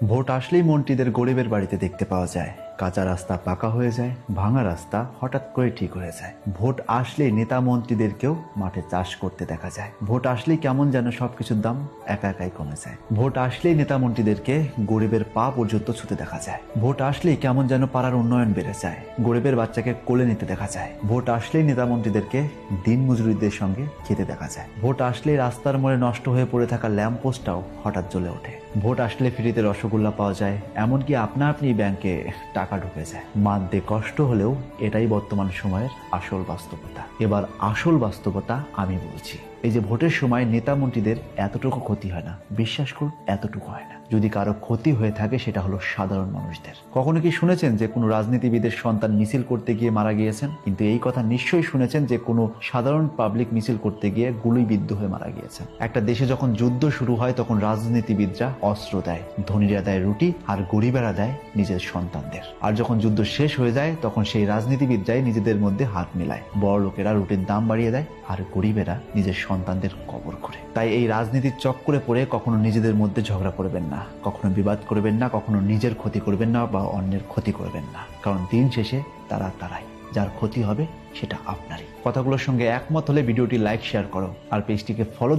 Vote আসলেই মন্ত্রীদের গরিবের বাড়িতে দেখতে পাওয়া যায়। কাঁচা রাস্তা পাকা হয়ে যায়, ভাঙা রাস্তা হঠাৎ করে ঠিক হয়ে যায়। ভোট আসলেই নেতা মন্ত্রীদেরকেও মাঠে চাষ করতে দেখা যায়। ভোট আসলেই কেমন যেন সবকিছুর দাম একা একাই কমে যায়। ভোট আসলেই নেতা মন্ত্রীদেরকে গরিবের পা পর্যন্ত ছুতে দেখা যায়। ভোট আসলেই কেমন যেন পাড়ার উন্নয়ন বেড়ে যায়, গরিবের বাচ্চাকে কোলে নিতে দেখা যায়। ভোট আসলেই নেতা মন্ত্রীদেরকে দিন মজুরিদের সঙ্গে খেতে দেখা যায়। ভোট আসলেই রাস্তার মোড়ে নষ্ট হয়ে পড়ে থাকা ল্যাম্প পোস্টটাও হঠাৎ জ্বলে ওঠে। ভোট আসলে ফ্রিতে রসগোল্লা পাওয়া যায়, এমনকি আপনা আপনি ব্যাংকে টাকা ঢুকে যায়। মানতে কষ্ট হলেও এটাই বর্তমান সময়ের আসল বাস্তবতা। এবার আসল বাস্তবতা আমি বলছি। এই যে ভোটের সময় নেতা মন্ত্রীদের এতটুকু ক্ষতি হয় না, বিশ্বাস করুন এতটুকু হয় না। যদি কারো ক্ষতি হয়ে থাকে সেটা হলো সাধারণ মানুষদের। কখনো কি শুনেছেন যে কোনো রাজনীতিবিদের সন্তান মিছিল করতে গিয়ে মারা গিয়েছেন? কিন্তু এই কথা নিশ্চয়ই শুনেছেন যে কোনো সাধারণ পাবলিক মিছিল করতে গিয়ে গুলিবিদ্ধ হয়ে মারা গিয়েছেন। একটা দেশে যখন যুদ্ধ শুরু হয় তখন রাজনীতিবিদরা অস্ত্র দেয়, ধনীরা দেয় রুটি, আর গরিবেরা দেয় নিজের সন্তানদের। আর যখন যুদ্ধ শেষ হয়ে যায় তখন সেই রাজনীতিবিদরাই নিজেদের মধ্যে হাত মিলায়। বড় লোকেরা রুটির দাম বাড়িয়ে দেয় আর গরিবেরা নিজের সন্তানদের কবর করে। তাই এই রাজনীতির চক্করে পড়ে কখনো নিজেদের মধ্যে ঝগড়া করবেন না, কখনো বিবাদ করবেন না, কখনো নিজের ক্ষতি করবেন না বা অন্যের ক্ষতি করবেন না। কারণ দিন শেষে তারাই, যার ক্ষতি হবে সেটা আপনারই। কথাগুলোর সঙ্গে একমত হলে ভিডিওটি লাইক শেয়ার করো আর পেজটিকে ফলো